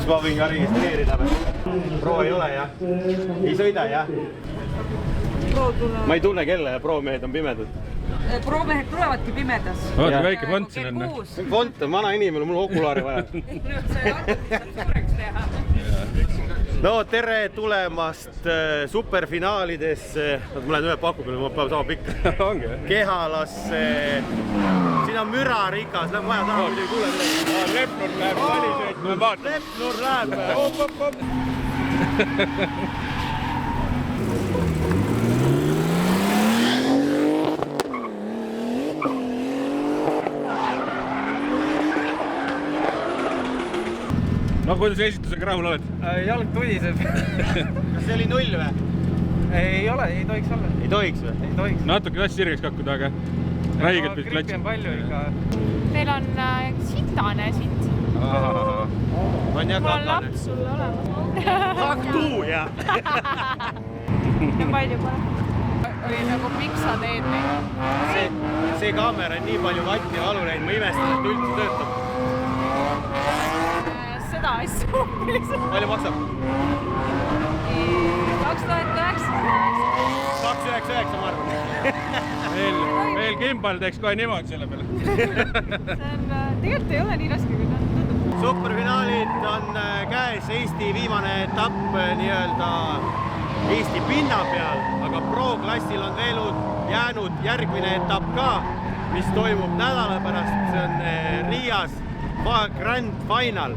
Kas ma võin ka registreerida või? Pro ei ole, jah? Ei sõida, jah? Ma ei tunne kelle ja pro-mehed on pimedad. Pro-mehed tulevadki pimedas. Vaata, väike font siin on. Font on vana inimene, mul okulaari vaja. No tere tulemast superfinaalidesse. Ma lähen ühe paku peale, ma pean sama pikka. Kehalasse. Siin on müra rikas, läheb vaja taha, muidu ei kuule midagi. Lepnur läheb valisöötma, vaata. Lepnur läheb. No kuidas esitusega rahul oled? Jalg tuliseb. Kas see oli 0 või? Ei ole, ei tohiks olla. Ei tohiks või? Ei tohiks. Natuke tahtsi sirgeks kakkuda, aga räigelt vist Grippi on palju ikka. Teil on sitane siit. On jah Mul on laps sulle olemas. Kaktuu, jah. Ja palju pole. Oli nagu miksa teed neid. See kaamera on nii palju vatti ja valu läinud, ma imestan, et üldse töötab. Seda asja hoopiliselt. Palju maksab? 299, ma arvan. Veel kimbal teeks kohe niimoodi selle peale. Tegelikult ei ole nii raske, kui ta tundub. Superfinaalid on käes, Eesti viimane etapp nii-öelda Eesti pinna peal, aga pro-klassil on veel jäänud järgmine etapp ka, mis toimub nädala pärast. See on Riias Grand Final.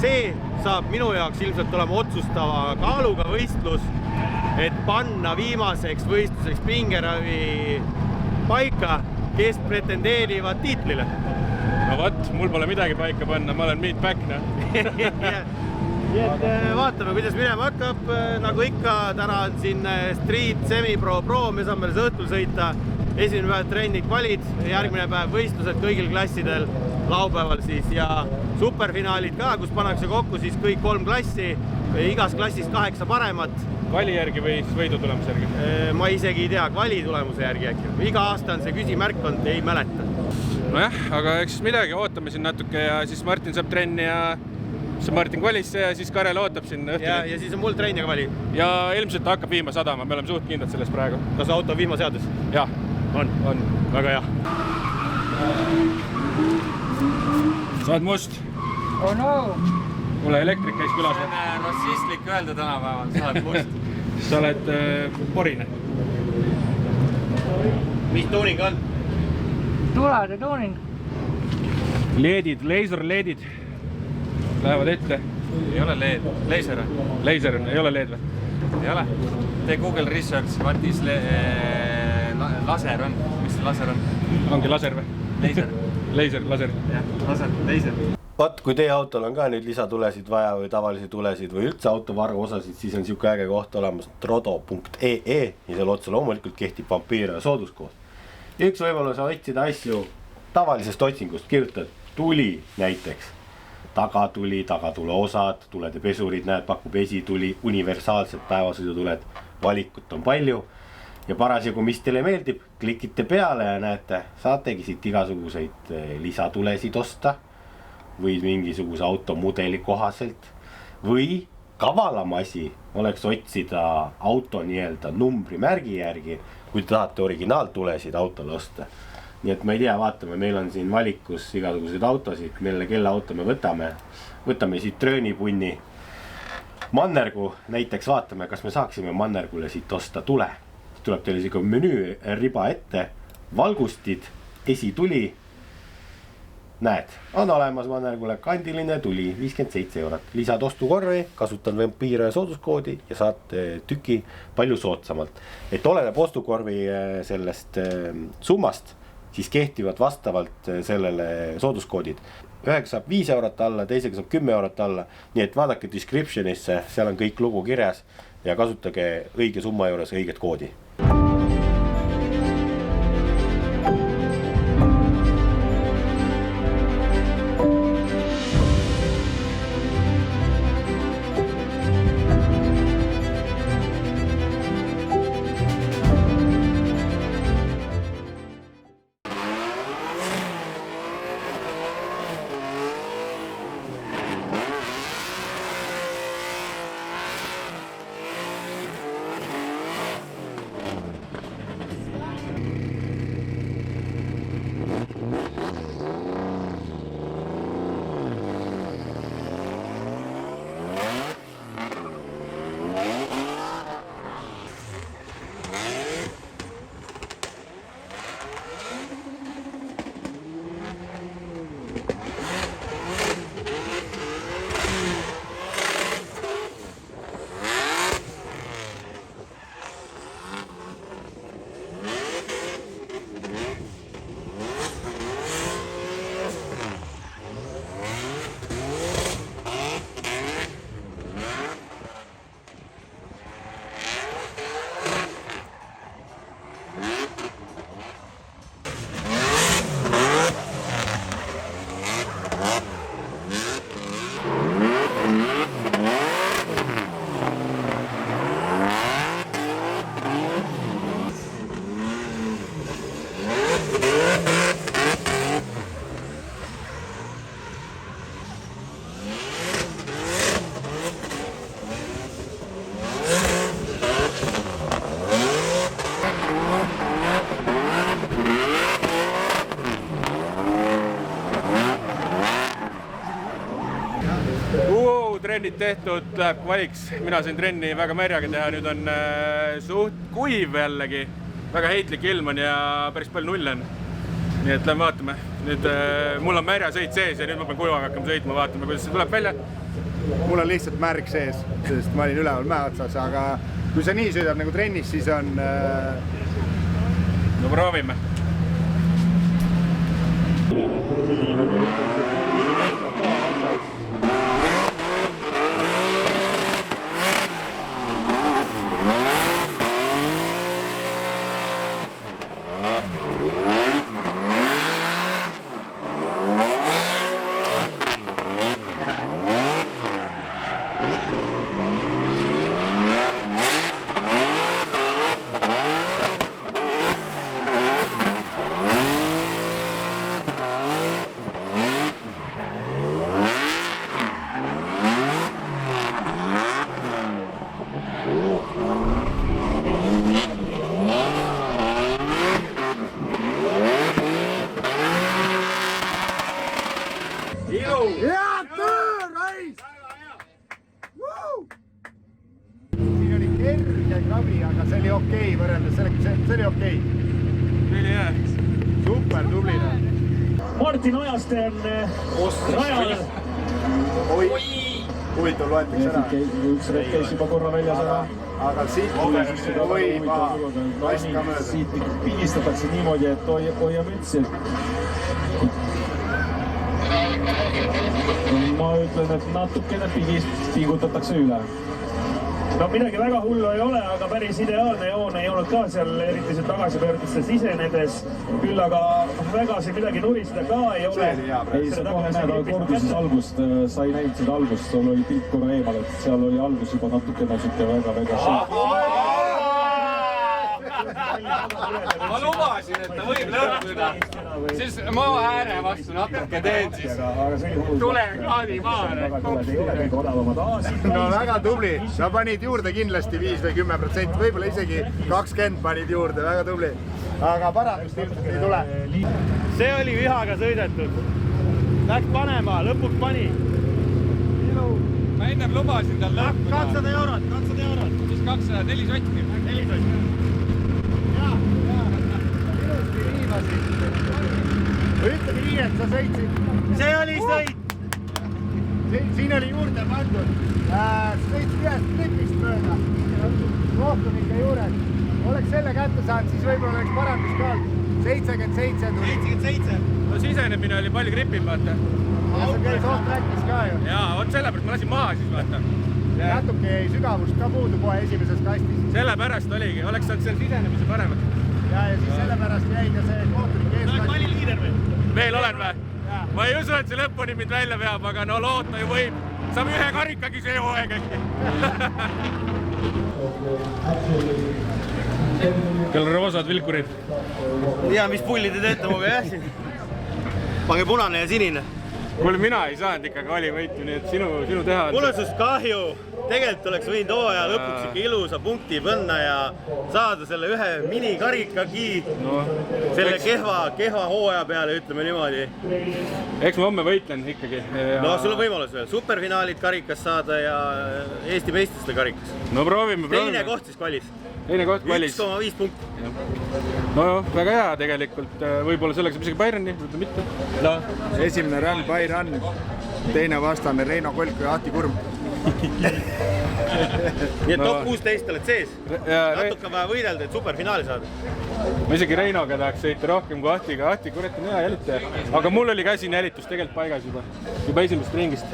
See saab minu jaoks ilmselt olema otsustava kaaluga võistlus, et panna viimaseks võistluseks pingeravi paika, kes pretendeerivad tiitlile. No võt, mul pole midagi paika panna, ma olen meat back, Nii et vaatame, kuidas minema hakkab. Nagu ikka, täna on siin Street, Semi-Pro, Pro, me saame õhtul sõita. Esimene päev trenni kvalid, järgmine päev võistlused kõigil klassidel laupäeval siis ja superfinaalid ka, kus pannakse kokku siis kõik 3 klassi, igas klassis 8 paremat. Kvali järgi või võidu tulemuse järgi? Ma isegi ei tea, kvali tulemuse järgi äkki. Iga aasta on see küsimärk on, ei mäleta. Nojah, aga eks midagi, ootame siin natuke ja siis Martin saab trenni ja siis Martin kvalisse ja siis Karel ootab siin õhtuni. Ja siis on mul trenn ja kvali. Ja ilmselt hakkab vihma sadama, me oleme suht kindlad sellest praegu. Kas auto on vihmaseadus? Jah. On. Väga hea. Sa oled must? Oh no! Mulle elektrik käis külas. See on rassistlik öelda tänapäeval, sa oled must. Sa oled porine. Mis tuuning on? Tulade tuuning. Leedid, laser-leedid lähevad ette. Ei ole LED, laser. Laser on, ei ole LED või? Ei ole. Tee Google Research, what is laser on? Mis see laser on? Ongi laser või? Laser. Laser. Jah, laser. Vaat, kui teie autol on ka nüüd lisatulesid vaja või tavalisi tulesid või üldse autovaru osasid, siis on siuke äge koht olemas trodo.ee ja seal otsa loomulikult kehtib vampiire sooduskood. Ja üks võimalus on otsida asju tavalisest otsingust, kirjutad tuli näiteks. Tagatuli, tagatule osad, tulede pesurid, näed, pakub esituli, universaalsed päevasõidutuled, valikut on palju. Ja parasjagu, mis teile meeldib, klikite peale ja näete, saategi siit igasuguseid lisatulesid osta või mingisuguse automudeli kohaselt. Või kavalam asi oleks otsida auto nii-öelda numbrimärgi järgi, kui te tahate originaaltulesid autole osta. Nii et ma ei tea, vaatame, meil on siin valikus igasuguseid autosid, kelle auto me võtame. Võtame siit Tröönipunni Mannergu, näiteks vaatame, kas me saaksime Mannergule siit osta tule. Tuleb teile siuke menüü riba ette, valgustid, esituli. Näed, on olemas Mannergule kandiline tuli 57 €. Lisad ostukorvi, kasutan vampiire sooduskoodi ja saate tüki palju soodsamalt. Et oleneb ostukorvi sellest summast, siis kehtivad vastavalt sellele sooduskoodid. Üheks saab 5 € alla, teisega saab 10 € alla. Nii et vaadake descriptionisse, seal on kõik lugu kirjas ja kasutage õige summa juures õiget koodi. trennid tehtud, läheb valiks. Mina sain trenni väga märjaga teha, nüüd on suht kuiv jällegi. Väga heitlik ilm on ja päris palju null on. Nii et lähme vaatame. Nüüd mul on märja sõit sees ja nüüd ma pean kuivaga hakkama sõitma, vaatame, kuidas see tuleb välja. Mul on lihtsalt märg sees, sest ma olin üleval mäe otsas, aga kui sa nii sõidad nagu trennis, siis on... No proovime. Siin oli kerge krabi, aga see oli okei võrreldes sellega, see oli okei. Meili hea. Super, tubli. Martin Ojaste on rajal. Huvitav loetakse ära. Üks red käis juba korra väljas ära. Aga siit või paist ka mööda. Siit pigistatakse niimoodi, et hoia mütsi. Ma ütlen, et natukene pingutatakse üle. No midagi väga hullu ei ole, aga päris ideaalne joon ei olnud ka seal, eriti seal tagasipöördesse sisenedes. Küll aga väga siin midagi nuriseda ka ei ole. Ei, sa kohe näed korduses algust, sa ei näinud seda algust, sul oli pilt korra eemal, et seal oli algus juba natukene siuke väga šok. Ma lubasin, et ta võib lõppuda. Siis maa ääre vastu natuke teed siis. Tule kraadi maale. No väga tubli. Sa panid juurde kindlasti 5 või 10%, võib-olla isegi 20 panid juurde, väga tubli. Aga parandust ilmselt ei tule. See oli vihaga sõidetud. Läks panema, lõpuks pani. Ma ennem lubasin tal lõppuda. 200 eurot. Siis 200, 4 sotti. 4 sotti. Ütleme nii, et sa sõitsid. See oli sõit. Siin oli juurde pandud. Sa sõitsid ühest tripist mööda. Kohtunike juures. Oleks selle kätte saanud, siis võib-olla oleks parandus ka. 77 tuli. 77. No sisenemine oli palju gripim, vaata. Ja sa käis off-trackis ka ju. Jaa, oot sellepärast ma lasin maha siis, vaata. Natuke jäi sügavust ka puudu kohe esimeses kastis. Sellepärast oligi, oleks saanud seal sisenemise paremat. Ja siis sellepärast jäi ka see kohtunike ees. Oled vali liider või? Veel olen või? Ma ei usu, et see lõpuni mind välja veab, aga no loota ju võib. Saab ühe karikagi see hooaeg äkki. Kell on roosad vilkurid. Ja mis pulli te teete muga jah siin? Pange punane ja sinine. Kuule, mina ei saanud ikkagi olivõitu, nii et sinu teha on. Mul on sust kahju. Tegelikult oleks võinud hooaja lõpuks ikka ilusa punkti panna ja saada selle ühe minikarikagi selle kehva hooaja peale, ütleme niimoodi. Eks ma homme võitlen ikkagi. No sul on võimalus veel superfinaalid karikas saada ja Eesti meistrite karikas. No proovime. Teine koht siis kvalis. Teine koht kvalis. 1,5 punkti. No väga hea tegelikult. Võib-olla selleks saab isegi Bayroni, võib-olla mitte. No, esimene run, Bayern. Teine vastane Reino Kolk ja Ahti Kurm. Nii et top 16 oled sees. Natuke vaja võidelda, et superfinaali saada. Ma isegi Reinoga tahaks sõita rohkem kui Ahtiga. Ahti kurat on hea jälitaja. Aga mul oli käsi nälitus tegelikult paigas juba esimesest ringist.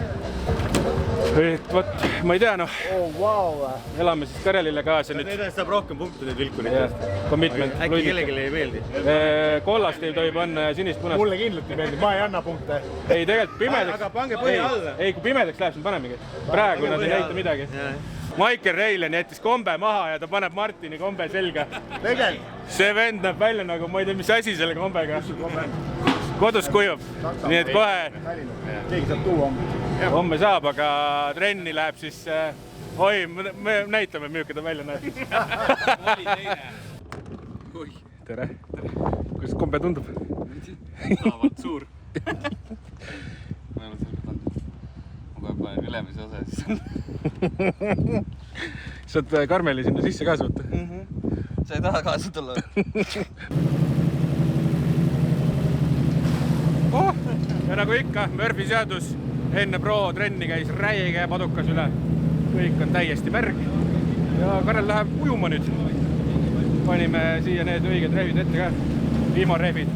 Et võt, ma ei tea noh. Elame siis Karelile kaasa nüüd. Need saab rohkem punkte nüüd vilkunitest. Commitment. Äkki kellelegi ei meeldi. Kollast ei tohi panna ja sinist punast. Mulle kindlalt ei meeldi, ma ei anna punkte. Ei, tegelikult pimedaks. Aga pange põhi alla. Ei, kui pimedaks läheb, siis panemegi. Praegu nad ei näita midagi. Michael Reilen jättis kombe maha ja ta paneb Martini kombe selga. Tegelikult. See vend näeb välja nagu, ma ei tea, mis asi selle kombega. Kodus kujub. Nii et kohe. Keegi saab tuua homme saab, aga trenni läheb siis... Oi, me näitame, milline ta välja näeb. Tere. Kuidas kombe tundub? Saavad suur. Ma ei ole selle pandud. Ma peab ülemise osa siis. Saad Karmeli sinna sisse kaasa võtta? Sa ei taha kaasa tulla? Ja nagu ikka, Murphy seadus enne pro-trenni käis räige padukas üle. Kõik on täiesti märg. Ja Karel läheb ujuma nüüd. Panime siia need õiged rehvid ette ka. Vihmarehvid.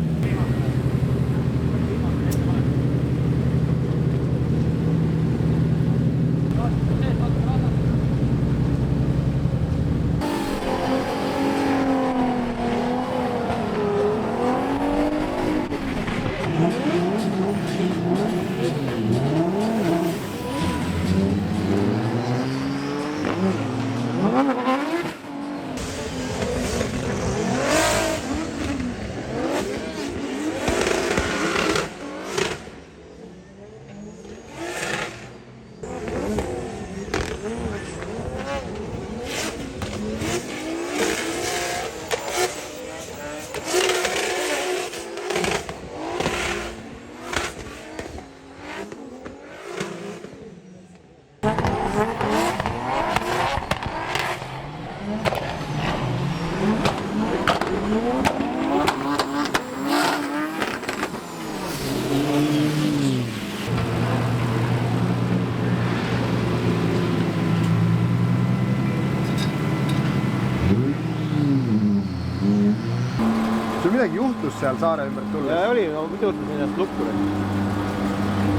Sul midagi juhtus seal saare ümber tulla? Ja oli, no pidurdas ennast lukku.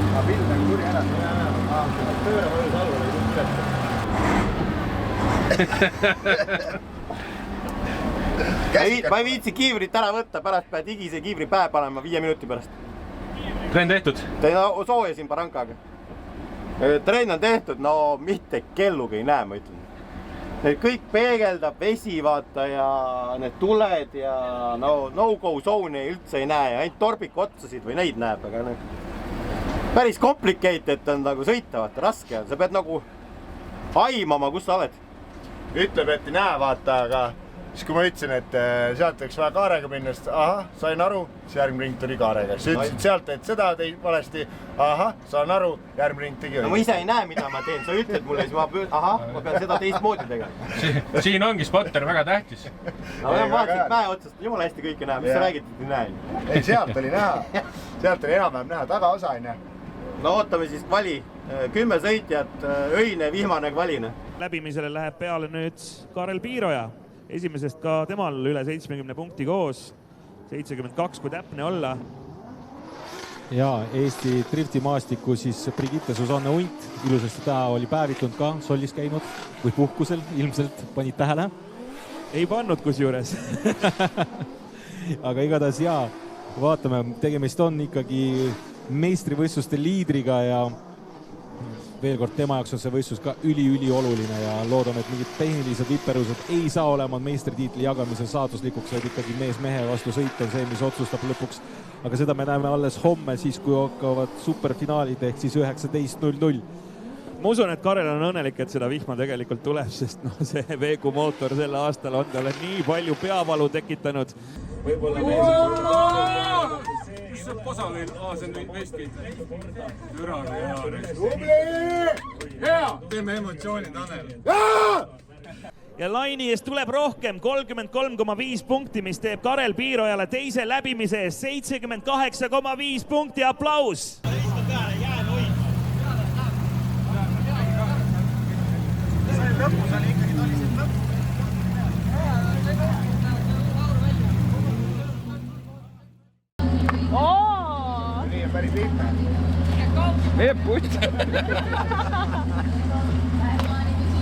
Aga pild nagu tuli ära. Pööre mõjus allule ei tule. Ma ei viitsi kiivrit ära võtta, pärast pead igise kiivri päe panema 5 minuti pärast. Trenn tehtud? Soojasin parankaga. Trenn on tehtud, no mitte kellugi ei näe, ma ütlen. Kõik peegeldab, vesi vaata ja need tuled ja no-go zone'i üldse ei näe. Ainult torbiku otsasid või neid näeb, aga päris complicated on nagu sõita, vaata, raske on. Sa pead nagu aimama, kus sa oled. Ütleb, et ei näe, vaata, aga siis kui ma ütlesin, et sealt võiks vaja kaarega minna, siis ahah, sain aru, siis järgmine ring tuli kaarega. Siis ütlesid sealt, et seda teid valesti, ahah, saan aru, järgmine ring tegi. No ma ise ei näe, mida ma teen. Sa ütled mulle, siis ma pean seda teistmoodi tegema. Siin ongi spotter väga tähtis. No ma vaatasin mäe otsast, jumala hästi kõike näe, mis sa räägid, et ei näe. Ei, sealt oli näha. Sealt oli enam-vähem näha, tagaosa ei näe. No ootame siis kvali. 10 sõitjat, öine, vihmane kvalina. Läbimisele läheb peale nüüd Karel Piiroja. Esimesest ka temal üle 70 punkti koos. 72, kui täpne olla. Ja Eesti driftimaastiku siis Brigitte Susanne Unt. Ilusasti ta oli päevitunud ka, sollis käinud või puhkusel, ilmselt panid tähele. Ei pannud kusjuures. Aga igatahes jaa, vaatame, tegemist on ikkagi meistrivõistluste liidriga ja veel kord tema jaoks on see võistlus ka üli oluline ja loodame, et mingid tehnilised viperused ei saa olema meistritiitli jagamisel saatuslikuks, vaid ikkagi mees mehe vastu sõit on see, mis otsustab lõpuks. Aga seda me näeme alles homme, siis kui hakkavad superfinaalid ehk siis 19.00. Ma usun, et Karel on õnnelik, et seda vihma tegelikult tuleb, sest see VQ mootor selle aastal on talle nii palju peavalu tekitanud. Kus see posa veel? See on vestki. Türane hea. Teeme emotsiooni, Tanel. Ja laini eest tuleb rohkem, 33,5 punkti, mis teeb Karel Piirojale teise läbimise eest 78,5 punkti, aplaus! Lõpus oli ikkagi taliselt lõpp. Nii on päris lihtne. Meie putt.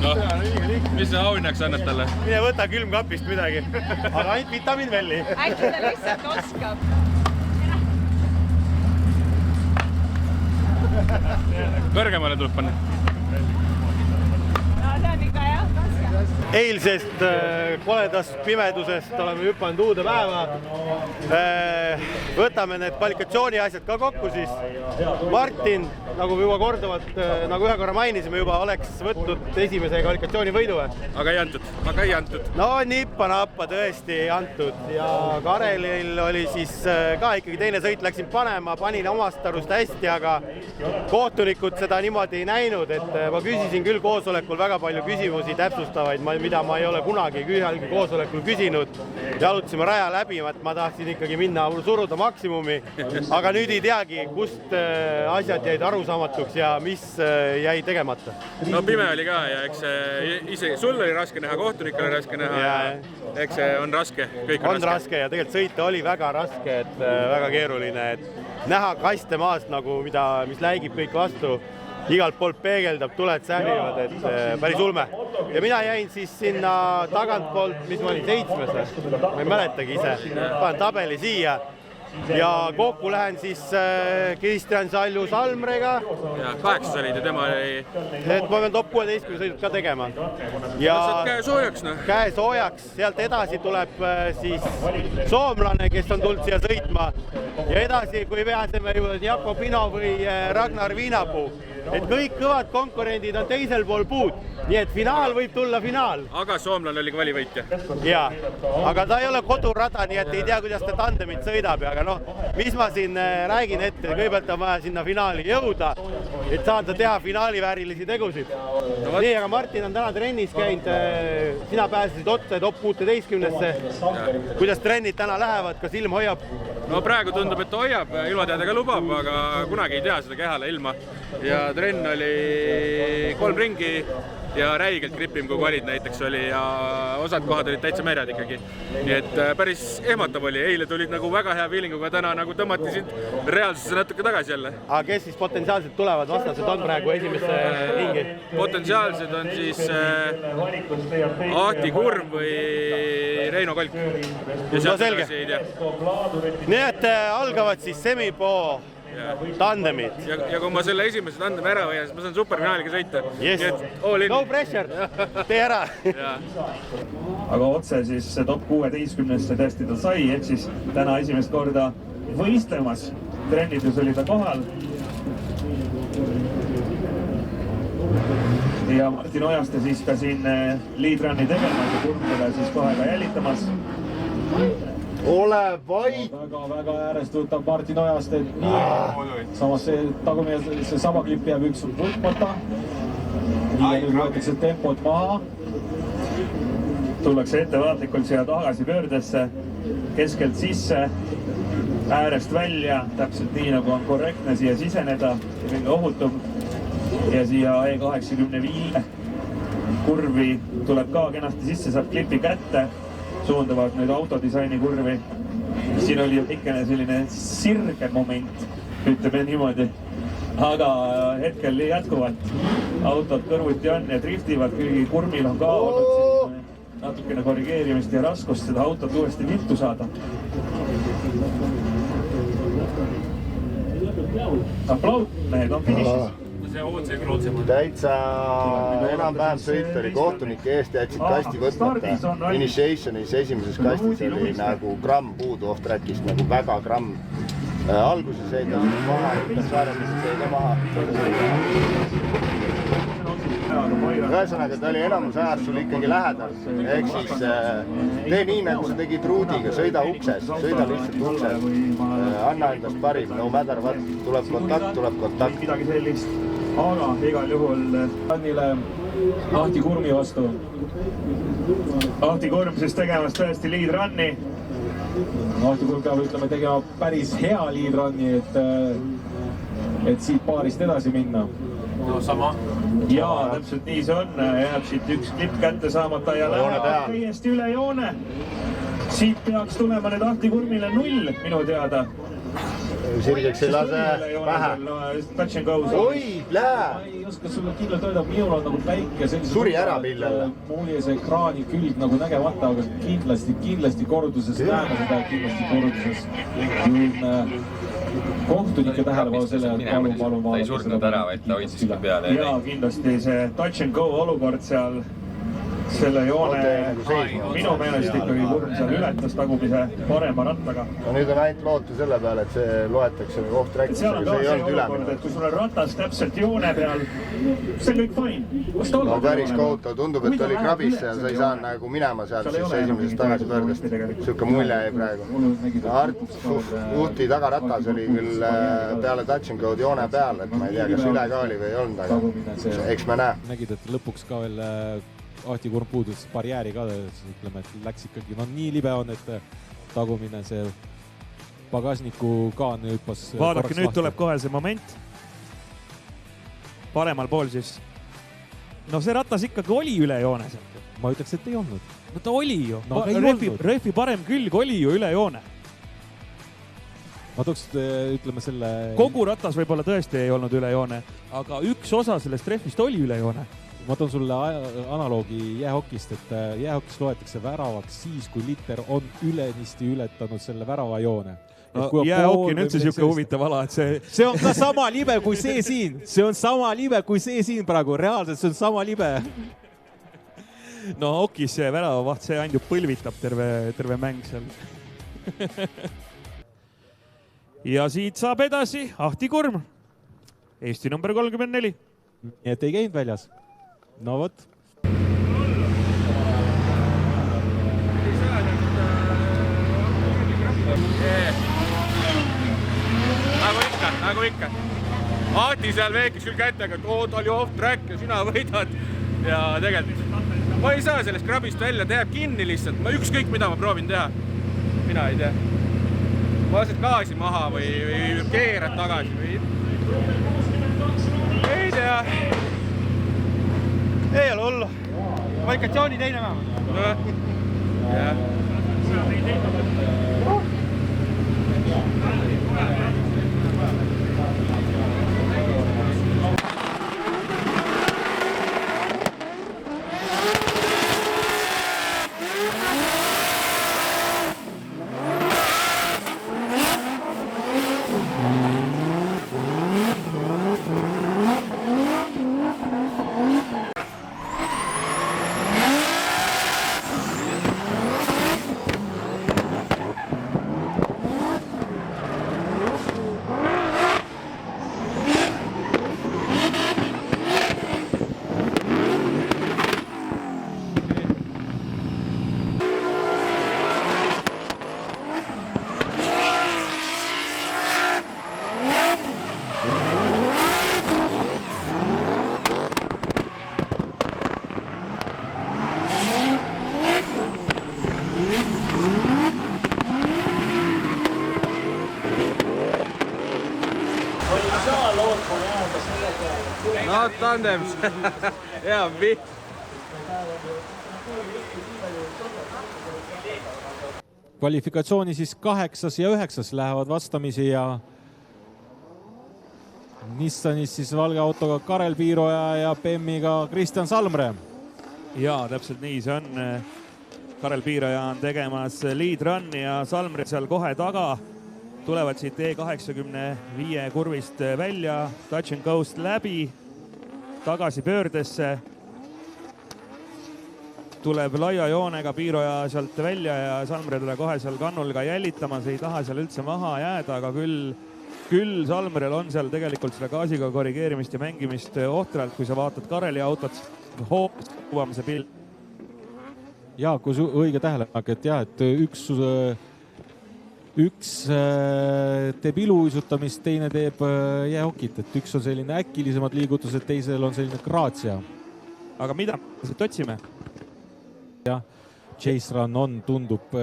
No, mis sa auhinnaks annad talle? Mine võta külmkapist midagi, aga ainult vitamiinvelli. Äkki ta lihtsalt oskab. Kõrgemale tuleb panna. No see on ikka jah, raske. Eilsest koledast pimedusest oleme hüpanud uude päeva. Võtame need kvalifikatsiooni asjad ka kokku siis. Martin, nagu juba korduvalt, nagu ühe korra mainisime juba, oleks võtnud esimese kvalifikatsiooni võidu. Aga ei antud. aga ei antud. No nippa-nappa tõesti ei antud ja Karelil oli siis ka ikkagi teine sõit, läksin panema, panin omast arust hästi, aga kohtunikud seda niimoodi ei näinud, et ma küsisin küll koosolekul väga palju küsimusi täpsustavaid, mida ma ei ole kunagi ühelgi koosolekul küsinud. Jalutasime raja läbi, et ma tahtsin ikkagi minna suruda maksimumi, aga nüüd ei teagi, kust asjad jäid arusaamatuks ja mis jäi tegemata. No pime oli ka ja eks ise sul oli raske näha, kohtunik oli raske näha ja eks see on raske, kõik on raske ja tegelikult sõita oli väga raske, et väga keeruline, et näha kaste maast nagu, mis läigib kõik vastu, igalt poolt peegeldab, tuled sähvivad, et päris ulme. Ja mina jäin siis sinna tagantpoolt, mis ma olin 7. Ma ei mäletagi ise, panen tabeli siia. Ja kokku lähen siis Kristjan Salju Salmrega. Ja 8 olid ja tema oli... Et ma pean top 16 sõidut ka tegema. Ja käe soojaks, noh. Käe soojaks, sealt edasi tuleb siis soomlane, kes on tulnud siia sõitma. Ja edasi, kui pääseme juurde Jakobino või Ragnar Viinapuu. Et kõik kõvad konkurendid on teisel pool puud, nii et finaal võib tulla finaal. Aga soomlane oli kvalivõitja. Jaa, aga ta ei ole kodurada, nii et ei tea, kuidas ta tandemit sõidab, aga noh, mis ma siin räägin ette, kõigepealt on vaja sinna finaali jõuda, et saada teha finaali väärilisi tegusid. Nii, aga Martin on täna trennis käinud, sina pääsesid otse top 16-sse. Kuidas trennid täna lähevad, kas ilm hoiab? No praegu tundub, et hoiab, ilmateade ka lubab, aga kunagi ei tea seda kehale ilma. Ja trenn oli 3 ringi ja räigelt gripim, kui valid näiteks oli ja osad kohad olid täitsa märjad ikkagi. Nii et päris ehmatav oli, eile tulid nagu väga hea feelinguga, täna nagu tõmmati sind reaalsusse natuke tagasi jälle. Aga kes siis potentsiaalselt tulevad vastased on praegu esimesse ringi? Potentsiaalsed on siis Ahti Kurm või Reino Kolk. Ja no selge. Nii et algavad siis Semipoo tandemid. Ja kui ma selle esimese tandemi ära hoian, siis ma saan superfinaaliga sõita. Yes. No pressure, tee ära. Aga otse siis top 16-sse tõesti ta sai, et siis täna esimest korda võistlemas. Trennides oli ta kohal. Ja Martin Ojaste siis ka siin lead-run'i tegemas ja Kurmtele siis kohe ka jälitamas. Ole vait! Väga äärest võtab Martin Ojaste, et nii. Samas see tagumine, see sama klipp jääb üks võtmata. Nii ja nüüd võetakse tempot maha. Tullakse ettevaatlikult siia tagasi pöördesse, keskelt sisse, äärest välja, täpselt nii nagu on korrektne siia siseneda ja kõige ohutum. Ja siia E85 kurvi tuleb ka kenasti sisse, saab klipi kätte. Suunduvad nüüd autodisaini kurvi. Siin oli ikkene selline sirge moment, ütleme niimoodi. Aga hetkel jätkuvalt autod kõrvuti on ja driftivad, kuigi kurmil on ka olnud natukene korrigeerimist ja raskust seda autot uuesti vittu saada. Aplaud, mehed on finišis. Täitsa enam-vähem sõit oli kohtunike eest, jätsid kasti võtmata. Initiationis esimeses kastis oli nagu gramm puudu off-trackist, nagu väga gramm. Alguses ei ta maha, hüppas vaadamiseks ei ta maha. Ühesõnaga, ta oli enamus ajast sul ikkagi lähedal. Ehk siis tee nii, nagu sa tegid ruudiga, sõida ukses, sõida lihtsalt ukses. Anna endast parim, no matter what, tuleb kontakt. Midagi sellist, aga igal juhul Annile Ahti Kurmi vastu. Ahti Kurm siis tegemas tõesti lead-run'i. Ahti Kurm peab ütleme tegema päris hea lead-run'i, et siit paarist edasi minna. No sama. Jaa, täpselt nii see on. Jääb siit üks klipp kätte saamata ja läheb täiesti üle joone. Siit peaks tulema nüüd Ahti Kurmile 0 minu teada. Sirgeks ei lase vähe. Oi, plää! Ma ei oska sulle kindlalt öelda, minul on nagu päike suri ära millele. Mul jäi see ekraani külg nagu nägemata, aga kindlasti korduses näeme seda, kindlasti korduses kohtunike tähelepanu selle, et palun ta ei surnud ära, vaid ta hoidsiski peale. Jaa, kindlasti see touch and go olukord seal selle joone minu meelest ikkagi Kurm seal ületas tagumise parema rattaga. No nüüd on ainult loota selle peale, et see loetakse nagu off-track'is, seal on aga ka see ei see olnud olukord, et kui sul on ratas täpselt joone peal, see on kõik fine. No päris kohutav, tundub, et oli krabis ja sa ei saanud nagu minema sealt siis esimesest tagasipöördest. Siuke mulje jäi praegu. Art Uhti tagaratas oli küll peale touch and go'd joone peal, et ma ei tea, kas üle ka oli või ei olnud, aga eks me näe. Nägid, et lõpuks ka veel Ahti Kurm puudus barjääri ka, ütleme, et läks ikkagi, no nii libe on, et tagumine see pagasniku kaan hüppas. Vaadake, nüüd tuleb kohe see moment. Paremal pool siis. No see ratas ikkagi oli üle joone. Ma ütleks, et ei olnud. No ta oli ju. No, Rehvi parem külg oli ju üle joone. Ma tooks, ütleme selle... Kogu ratas võib-olla tõesti ei olnud üle joone, aga üks osa sellest rehvist oli üle joone. Ma toon sulle analoogi jäähokist, et jäähokis loetakse väravaks siis, kui liter on ülenisti ületanud selle värava joone. No, jäähoki on üldse siuke huvitav ala, et see on ka sama libe kui see siin. See on sama libe kui see siin praegu. Reaalselt see on sama libe. No hokis see väravavaht, see ainult põlvitab terve mäng seal. Ja siit saab edasi Ahti Kurm. Eesti number 34. Nii et ei käinud väljas. No võt. Nagu ikka. Ahti seal veekis küll kättega, et ta oli off-track ja sina võidad. Ja tegelikult ma ei saa sellest krabist välja, ta jääb kinni lihtsalt. Ma ükskõik mida ma proovin teha. Mina ei tea. Ma lased gaasi maha või keerad tagasi või... Ei tea. Ei ole hullu. Kvalifikatsiooni teine vähemalt. Jah. No tandems. Hea viht. Kvalifikatsiooni siis 8. ja 9. lähevad vastamisi ja Nissanis siis valge autoga Karel Piiroja ja BEM-iga Kristjan Salmre. Jaa, täpselt nii see on. Karel Piiroja on tegemas lead run'i ja Salmre seal kohe taga. Tulevad siit E85 kurvist välja, touch and go'st läbi, tagasi pöördesse. Tuleb laia joonega Piiroja sealt välja ja Salmre teda kohe seal kannul ka jälitamas, ei taha seal üldse maha jääda, aga küll Salmrel on seal tegelikult selle gaasiga korrigeerimist ja mängimist ohtralt, kui sa vaatad Kareli autot, hoopis kuvamise pilt. Jaa, kui õige tähelepanek, et jah, et üks teeb iluuisutamist, teine teeb jäähokit, et üks on selline äkilisemad liigutused, teisel on selline graatsia. Aga mida me siit otsime? Jah, chase run on, tundub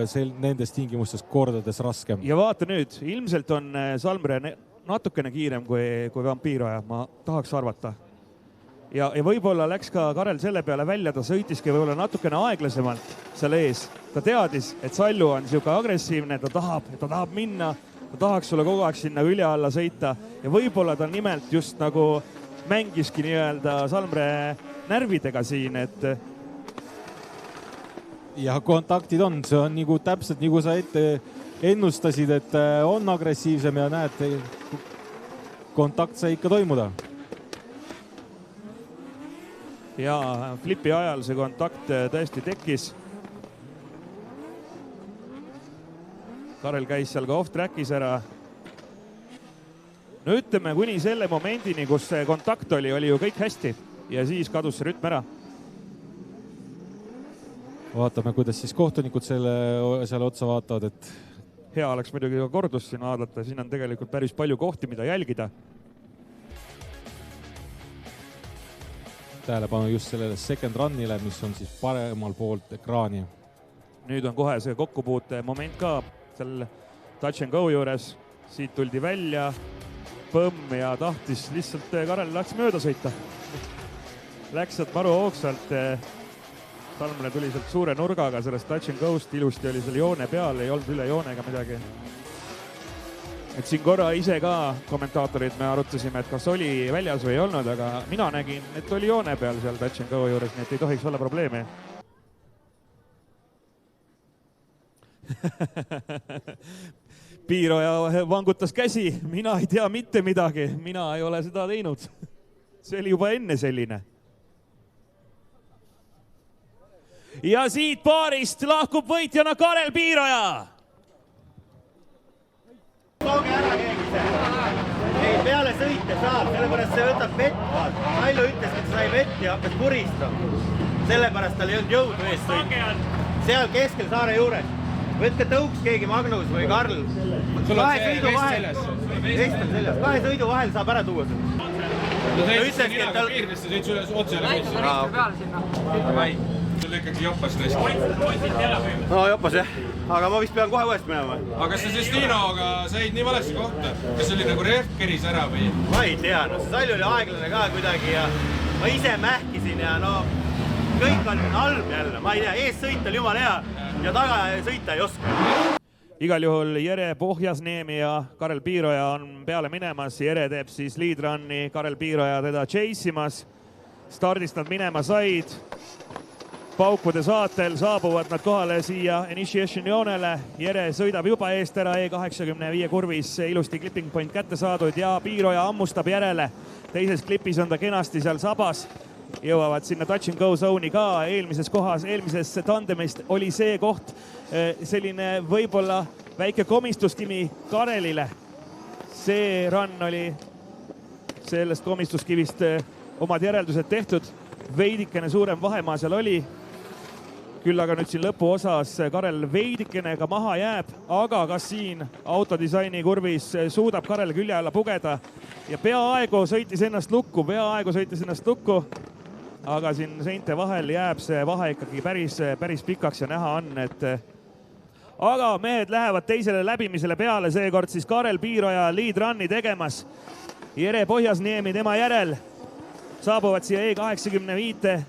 nendes tingimustes kordades raskem. Ja vaata nüüd, ilmselt on Salmre natukene kiirem kui Vampiiroja, ma tahaks arvata. Ja võib-olla läks ka Karel selle peale välja, ta sõitiski võib-olla natukene aeglasemalt seal ees. Ta teadis, et Sallu on siuke agressiivne, ta tahab minna, ta tahaks sulle kogu aeg sinna üle alla sõita ja võib-olla ta nimelt just nagu mängiski nii-öelda Salmre närvidega siin, et ja kontaktid on, see on nagu täpselt nagu sa ette ennustasid, et on agressiivsem ja näed, kontakt sai ikka toimuda. ja flipi ajal see kontakt tõesti tekkis. Karel käis seal ka off-trackis ära. No ütleme, kuni selle momendini, kus see kontakt oli ju kõik hästi ja siis kadus see rütm ära. Vaatame, kuidas siis kohtunikud seal otsa vaatavad, et hea oleks muidugi ka kordust siin vaadata, siin on tegelikult päris palju kohti, mida jälgida. Tähelepanu just sellele second runile, mis on siis paremal poolt ekraani. Nüüd on kohe see kokkupuute moment ka seal touch and go juures. Siit tuldi välja, põmm ja tahtis lihtsalt Karel läks mööda sõita. Läks sealt maru hoogsalt. Salmre tuli sealt suure nurgaga sellest touch and go'st, ilusti oli seal joone peal, ei olnud üle joonega midagi. Et siin korra ise ka kommentaatorid me arutasime, et kas oli väljas või ei olnud, aga mina nägin, et oli joone peal seal touch and go juures, nii et ei tohiks olla probleemi. Piiroja vangutas käsi, mina ei tea mitte midagi, mina ei ole seda teinud. See oli juba enne selline. Ja siit paarist lahkub võitjana Karel Piiroja. Tooge ära keegi see. Ei, peale sõite saab, sellepärast see võtab vett. Kalju ütles, et sai vett ja hakkas puristama. Sellepärast tal ei olnud jõudu ees sõita. Seal keskel saare juures. Võtke tõuks keegi, Magnus või Karl. Kahe sõidu vahel. Vest on seljas. Kahe sõidu vahel saab ära tuua seda. No see nina ka piirdes, see sõits üles otse üle sõitsi. Sul ikkagi joppas tõesti. No joppas jah, aga ma vist pean kohe uuesti minema. Aga kas sa siis Tiinoga said nii valesse kohta? Kas oli nagu rehv keris ära või? Ma ei tea, no see sall oli aeglane ka kuidagi ja ma ise mähkisin ja no kõik on halb jälle. Ma ei tea, ees sõita oli jumala hea ja taga sõita ei oska. Igal juhul Jere Pohjasniemi ja Karel Piiroja on peale minemas. Jere teeb siis lead run'i, Karel Piiroja teda chase'imas. Stardist nad minema said. Paukude saatel saabuvad nad kohale siia initiation joonele. Jere sõidab juba eest ära E85 kurvis, ilusti clipping point kätte saadud ja Piiroja ammustab järele. Teises klipis on ta kenasti seal sabas. Jõuavad sinna touch and go zone'i ka eelmises kohas, eelmises tandemist oli see koht selline võib-olla väike komistustimi Karelile. See run oli sellest komistuskivist omad järeldused tehtud. Veidikene suurem vahemaa seal oli. Küll aga nüüd siin lõpu osas Karel veidikene ka maha jääb, aga kas siin autodisaini kurvis suudab Karel külje alla pugeda ja peaaegu sõitis ennast lukku, aga siin seinte vahel jääb see vahe ikkagi päris pikaks ja näha on, et aga mehed lähevad teisele läbimisele peale, seekord siis Karel Piiroja lead run'i tegemas. Jere Pohjasniemi tema järel saabuvad siia E85.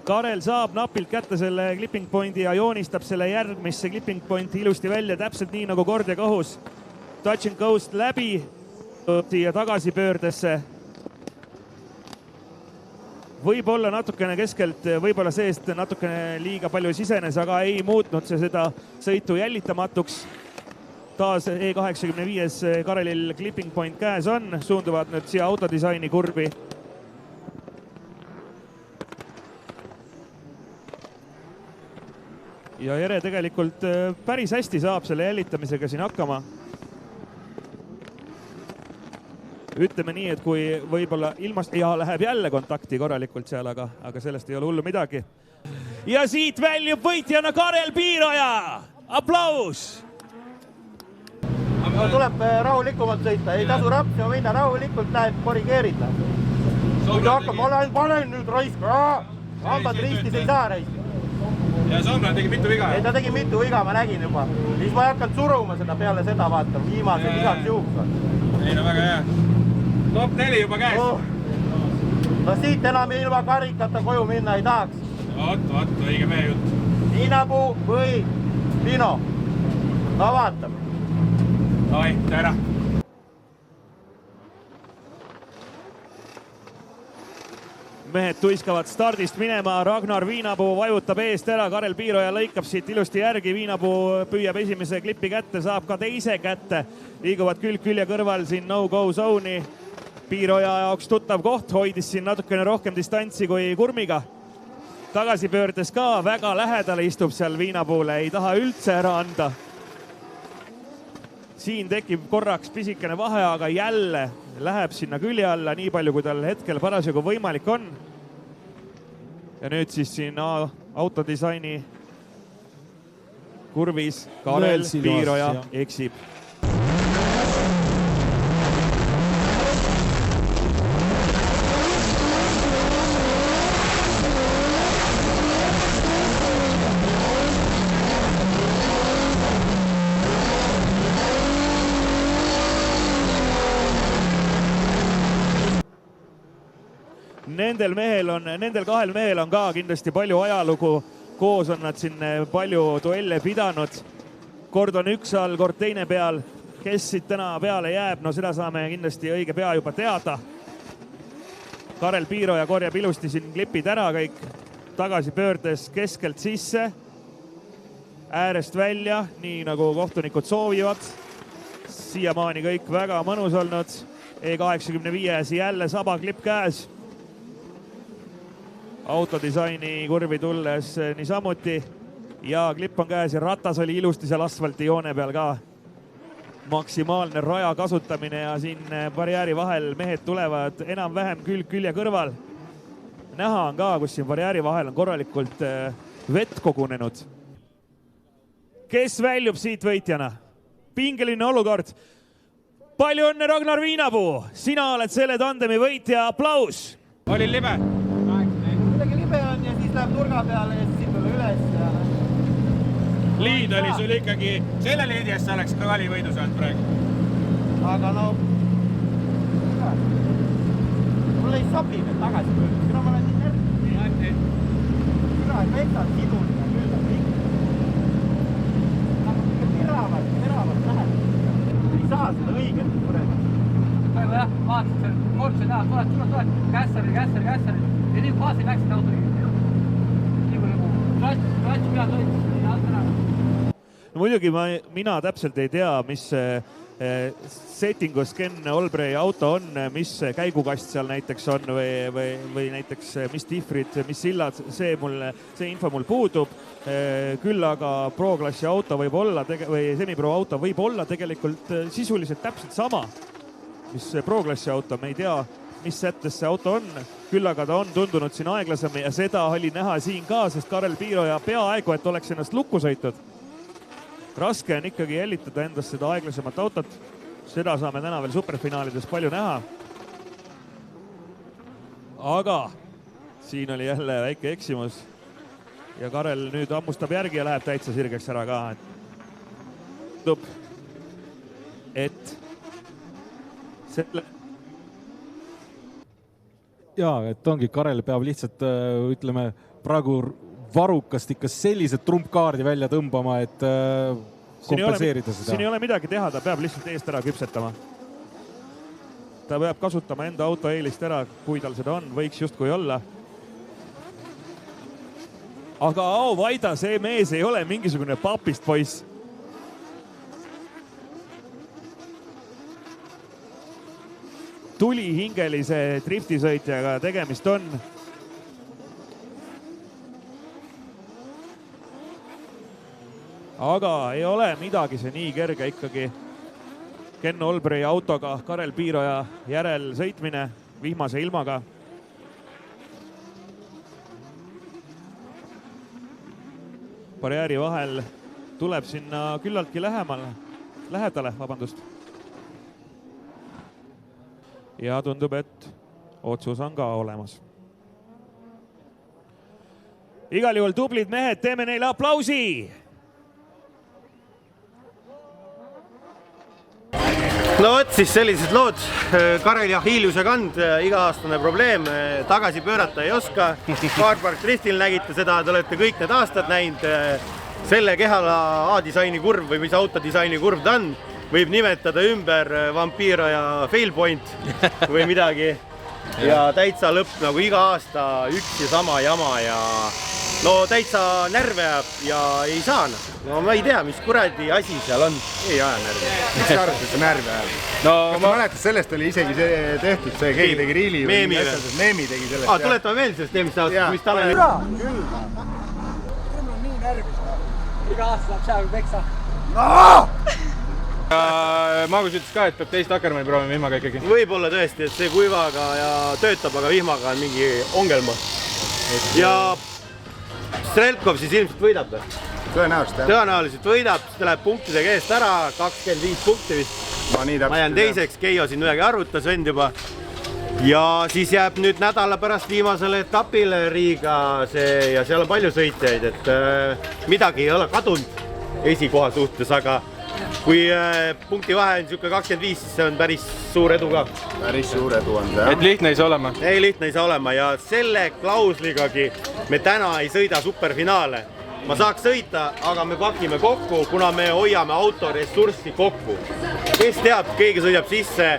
Karel saab napilt kätte selle clipping pointi ja joonistab selle järgmisse clipping pointi ilusti välja, täpselt nii nagu kord ja kohus. Touch and go'st läbi siia tagasipöördesse. Võib-olla natukene keskelt, võib-olla seest natukene liiga palju sisenes, aga ei muutnud see seda sõitu jällitamatuks. Taas E85 Karelil clipping point käes on, suunduvad nüüd siia autodisaini kurvi. Ja Jere tegelikult päris hästi saab selle jälitamisega siin hakkama. Ütleme nii, et kui võib-olla ilmast ja läheb jälle kontakti korralikult seal, aga sellest ei ole hullu midagi. Ja siit väljub võitjana Karel Piiroja. Aplaus! Tuleb rahulikumalt sõita, ei tasu rapsima minna, rahulikult läheb korrigeerida. Kui ta hakkab, ma panen nüüd raiska, hambad ristis ei saa raiska. Ja Salmre tegi mitu viga? Ei, ta tegi mitu viga, ma nägin juba. Siis ma ei hakkanud suruma seda peale seda, vaata, viimased igaks juhuks. Ei, no väga hea. Top 4 juba käes. No siit enam ilma karikata koju minna ei tahaks. Vaat, õige meie jutt. Viinapuu või Pino? No vaatame. Ai, tere. Mehed tuiskavad stardist minema, Ragnar Viinapuu vajutab eest ära, Karel Piiroja lõikab siit ilusti järgi, Viinapuu püüab esimese klippi kätte, saab ka teise kätte. Liiguvad külg külje kõrval siin no-go zone'i. Piiroja jaoks tuttav koht, hoidis siin natukene rohkem distantsi kui Kurmiga. Tagasipöördes ka väga lähedale istub seal viinapuule, ei taha üldse ära anda. Siin tekib korraks pisikene vahe, aga jälle läheb sinna külje alla nii palju, kui tal hetkel parasjagu võimalik on. Ja nüüd siis siin autodisaini kurvis Karel Piiroja eksib. Nendel kahel mehel on ka kindlasti palju ajalugu. Koos on nad siin palju duelle pidanud. Kord on üks all, kord teine peal. Kes siit täna peale jääb, no seda saame kindlasti õige pea juba teada. Karel Piiroja korjab ilusti siin klipid ära kõik. Tagasi pöördes keskelt sisse. Äärest välja, nii nagu kohtunikud soovivad. Siiamaani kõik väga mõnus olnud. E85 jälle saba klipp käes. Autodisaini kurvi tulles niisamuti ja klipp on käes ja ratas oli ilusti seal asfalti joone peal ka. Maksimaalne raja kasutamine ja siin barjääri vahel mehed tulevad enam-vähem külg külje kõrval. Näha on ka, kus siin barjääri vahel on korralikult vett kogunenud. Kes väljub siit võitjana? Pingeline olukord. Palju õnne, Ragnar Viinapuu! Sina oled selle tandemi võitja, aplaus! Oli libe? Libe on ja siis läheb nurga peale ja siis tuleb üles ja... Liid oli sul ikkagi, selle liidi eest sa oleks ka kalivõidu saanud praegu. Aga no... Mulle ei sobi veel tagasi pöörda, kuna ma olen nii närvi. Kuna et metsad sidud ja küll on kõik. Nagu ikka teravalt läheb. Ei saa seda õigelt kureda. Aga jah, vaatasin seal kortsi taha, tuled, kässari. Ja nii faasi läksid autoga. Nii kui nagu klatš peal toitis, nii alt ära. No muidugi mina täpselt ei tea, mis settingus Ken Olbrei auto on, mis käigukast seal näiteks on või näiteks mis tihvrid, mis sillad, see info mul puudub. Küll aga pro-klassi auto võib olla, või semipro auto võib olla tegelikult sisuliselt täpselt sama, mis pro-klassi auto, me ei tea, mis sättes see auto on. Küll aga ta on tundunud siin aeglasem ja seda oli näha siin ka, sest Karel Piiroja peaaegu, et oleks ennast lukku sõitnud. Raske on ikkagi jälitada endast seda aeglasemat autot. Seda saame täna veel superfinaalides palju näha. Aga siin oli jälle väike eksimus. Ja Karel nüüd ammustab järgi ja läheb täitsa sirgeks ära ka. Et selle... Jaa, et ongi, Karel peab lihtsalt, ütleme, praegu varukast ikka sellised trumpkaardi välja tõmbama, et kompenseerida seda. Siin ei ole midagi teha, ta peab lihtsalt eest ära küpsetama. Ta peab kasutama enda auto eelist ära, kui tal seda on, võiks justkui olla. Aga Vaida, see mees ei ole mingisugune papist poiss. Tuli hingelise driftisõitjaga tegemist on. Aga ei ole midagi see nii kerge ikkagi. Ken Olbrei autoga Karel Piiroja järel sõitmine vihmase ilmaga. Barjääri vahel tuleb sinna küllaltki lähedale. Ja tundub, et otsus on ka olemas. Igal juhul tublid mehed, teeme neile aplausi! No võt siis sellised lood. Karel Jahiiliuse kand, iga-aastane probleem, tagasi pöörata ei oska. Carpark Driftil nägite seda, te olete kõik need aastad näinud. Selle kehala A-disaini kurv või mis autodisaini kurv ta on. Võib nimetada ümber Vampiro ja Failpoint või midagi. Ja täitsa lõpp nagu iga aasta üks ja sama jama ja no täitsa närve jääb ja ei saa. No ma ei tea, mis kuradi asi seal on. Ei aja närve. Miks sa arvad, et see närve ajab? No ma mäletan, sellest oli isegi see tehtud, see keegi tegi riili. Meemi tegi sellest. Tuletame veel sellest teemist, mis tal on. Küll. Küll on nii närvis. Iga aasta saab seal peksa. Magus ütles ka, et peab teist Akkermanni proovima vihmaga ikkagi. Võib-olla tõesti, et see kuivaga ja töötab, aga vihmaga on mingi ongelma. Ja Strelkov siis ilmselt võidab. Tõenäoliselt võidab, siis ta läheb punktidega eest ära, 25 punkti vist. Ma jään teiseks, Keijo siin midagi arvutas, vend juba. Ja siis jääb nüüd nädala pärast viimasele etapile Riiga see ja seal on palju sõitjaid, et midagi ei ole kadunud esikoha suhtes, aga kui punkti vahe on niisugune 25, siis see on päris suur edu ka. Päris suur edu on see, jah. Et lihtne ei saa olema. Ei, lihtne ei saa olema ja selle klausligagi me täna ei sõida superfinaale. Ma saaks sõita, aga me pakime kokku, kuna me hoiame autoressurssi kokku. Kes teab, keegi sõidab sisse,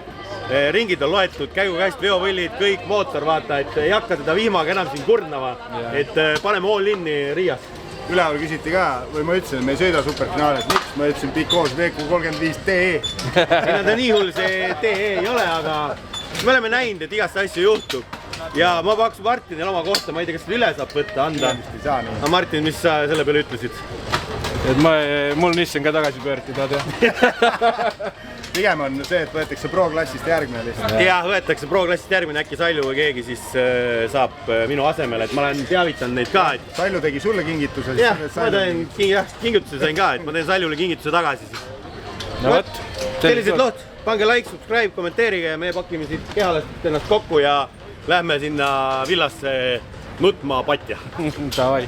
ringid on loetud, käigukäest veovõllid, kõik mootor, vaata, et ei hakka teda vihmaga enam siin kurnama, et paneme all inni Riias. Üleval küsiti ka, või ma ütlesin, et me ei sõida superfinaalis. Miks? Ma ütlesin Pikoos VQ35 TE. Siin on ta nii hull, see TE ei ole, aga me oleme näinud, et igast asju juhtub. Ja ma paksun Martinile oma kohta, ma ei tea, kas seda üle saab võtta, anda. Aga Martin, mis sa selle peale ütlesid? Et mul Nissan ka tagasi pöörti, ta teab. Pigem on see, et võetakse pro-klassist järgmine lihtsalt. Jah, võetakse pro-klassist järgmine, äkki Salju või keegi siis saab minu asemel, et ma olen teavitanud neid ka. Salju tegi sulle kingituse. Jah, ma teen kingituse sain ka, et ma teen Saljule kingituse tagasi siis. No võt. Sellised lood, pange like, subscribe, kommenteerige ja me pakime siit kehalast ennast kokku ja lähme sinna villasse nutma patja. Davai.